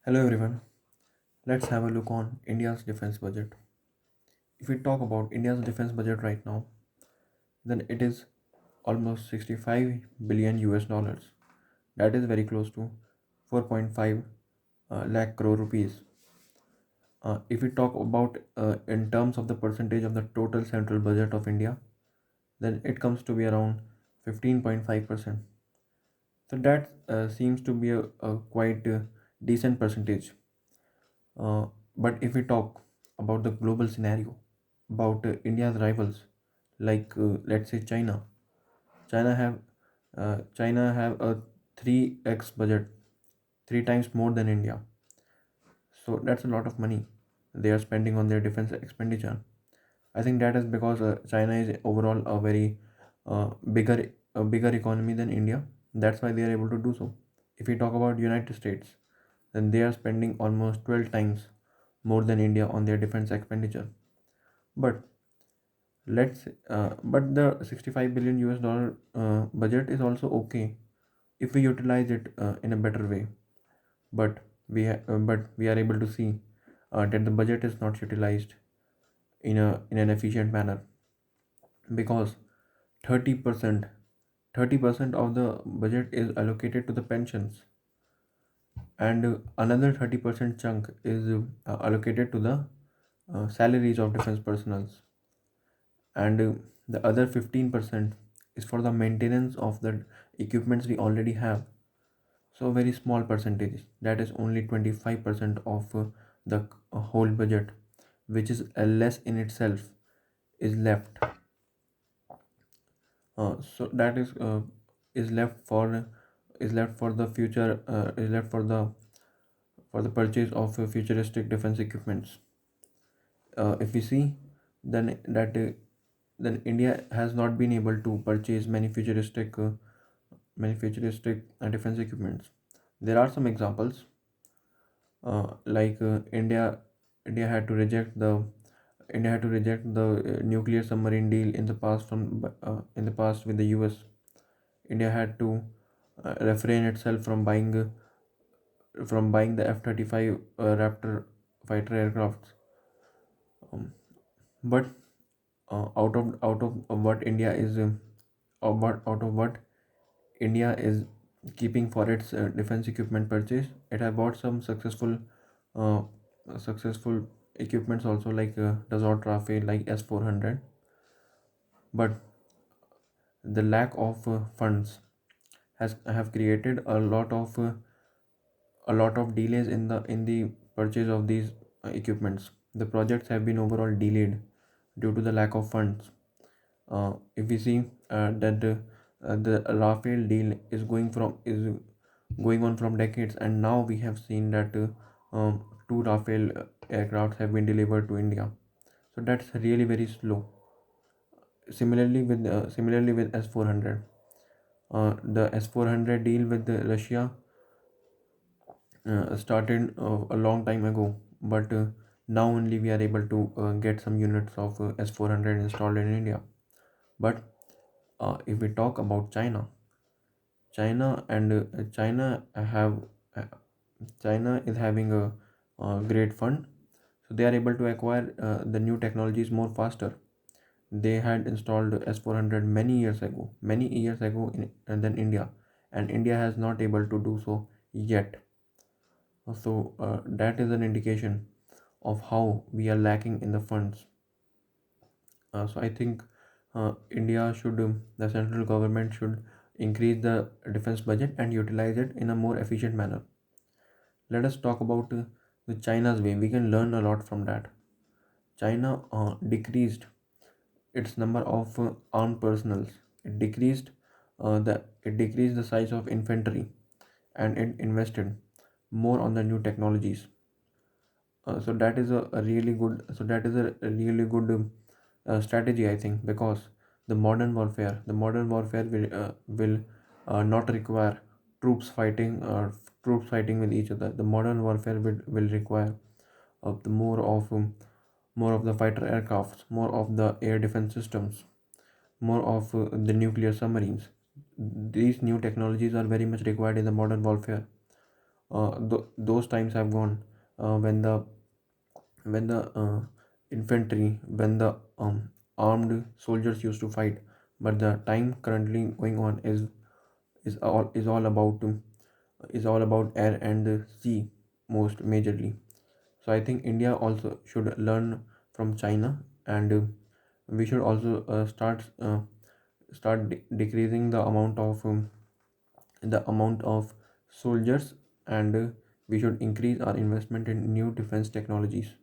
Hello everyone. Let's have a look on India's defense budget. If we talk about India's defense budget right now, then it is almost 65 billion US dollars. That is very close to 4.5 lakh crore rupees. If we talk about in terms of the percentage of the total central budget of India, then it comes to be around 15.5%. So that seems to be a quite decent percentage. But if we talk about the global scenario, about India's rivals, like let's say China, China have China have a 3x budget, three times more than India. So that's a lot of money they are spending on their defense expenditure. I think that is because China is overall a very bigger economy than India. That's why they are able to do so. If we talk about United States, then they are spending almost 12 times more than India on their defense expenditure. But but the 65 billion US dollar budget is also okay if we utilize it in a better way. But but we are able to see that the budget is not utilized in an efficient manner because 30% 30% of the budget is allocated to the pensions, and another 30% chunk is allocated to the salaries of defense personnel, and the other 15% is for the maintenance of the equipments we already have. So very small percentage, that is only 25% of the whole budget, which is less in itself, is left. So that is left for the future, is left for the purchase of futuristic defense equipments. If we see, then then India has not been able to purchase many futuristic defense equipments. There are some examples, like India had to reject the nuclear submarine deal in the past in the past with the US. India had to refrain itself from buying the F-35 Raptor fighter aircrafts. Um, but out of what India is out of what India is keeping for its defense equipment purchase, it has bought some uh, successful equipments also, like Dassault Rafale, like S-400. But the lack of funds has have created a lot of delays in the purchase of these equipments. The projects have been overall delayed due to the lack of funds. If we see that the Rafale deal is going on from decades, and now we have seen that two Rafale aircrafts have been delivered to India. So that's really very slow. Similarly with S-400, the S-400 deal with Russia started a long time ago, but now only we are able to get some units of S-400 installed in India. But if we talk about China, China and China have uh, China is having a great fund, so they are able to acquire the new technologies more faster. They had installed S-400 many years ago than India, and India has not able to do so yet. So that is an indication of how we are lacking in the funds. So I think the central government should increase the defense budget and utilize it in a more efficient manner. Let us talk about the China's way. We can learn a lot from that. China decreased its number of armed personals. It decreased the size of infantry, and it invested more on the new technologies. So that is a really good. So that is a really good strategy, I think, because the modern warfare will not require troops fighting or troops fighting with each other. The modern warfare will require more of the fighter aircrafts, more of the air defense systems, more of the nuclear submarines. These new technologies are very much required in the modern warfare. Those times have gone, when the infantry, when the armed soldiers used to fight. But the time currently going on is all about air and sea, most majorly. So I think India also should learn from China, and we should also decreasing the amount of soldiers, and we should increase our investment in new defense technologies.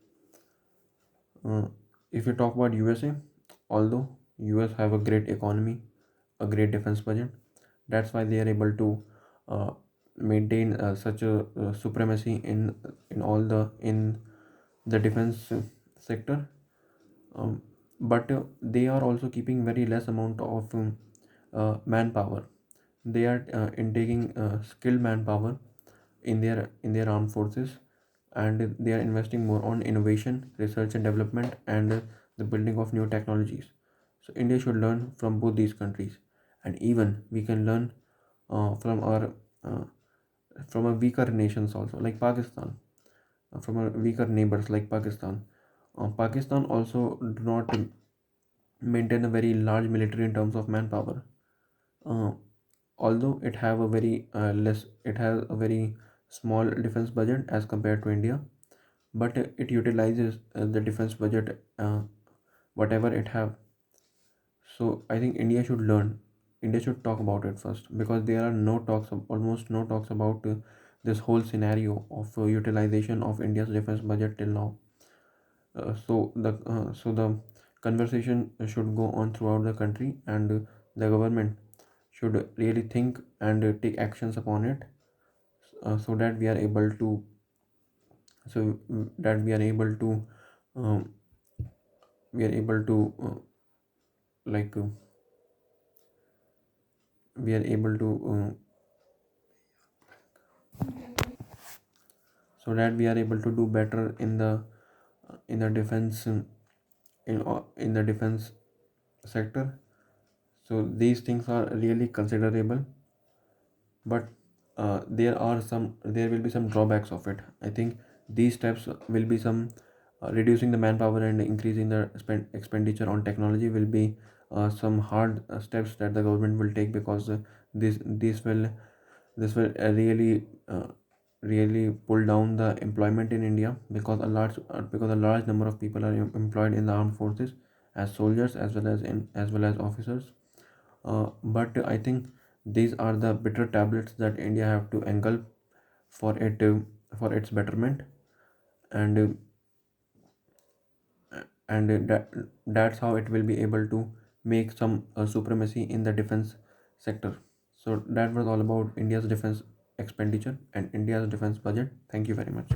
uh, if you talk about USA, although US have a great economy, a great defense budget, that's why they are able to uh, maintain such a supremacy in the defense sector. But they are also keeping very less amount of manpower. They are intaking skilled manpower in their armed forces, and they are investing more on innovation, research and development, and the building of new technologies. So India should learn from both these countries, and even we can learn from our weaker nations also, like Pakistan, from our weaker neighbors like Pakistan. Pakistan also do not maintain a very large military in terms of manpower. Uh, Although it has a very small defense budget as compared to India, but it utilizes the defense budget, whatever it have. So I think India should talk about it first, because there are almost no talks about this whole scenario of utilization of India's defense budget till now. So the conversation should go on throughout the country, and the government should really think and take actions upon it, so that we are able to that um, we are able to like we are able to so that we are able to do better in the defense in the defense sector. So these things are really considerable, but there will be some drawbacks of it. I think these steps will be some reducing the manpower and increasing the expenditure on technology will be some hard steps that the government will take, because this will really pull down the employment in India, because a large number of people are employed in the armed forces as soldiers, as well as officers. But I think these are the bitter tablets that India have to engulf for its betterment, and that's how it will be able to make some supremacy in the defense sector. So that was all about India's defense expenditure and India's defense budget. Thank you very much.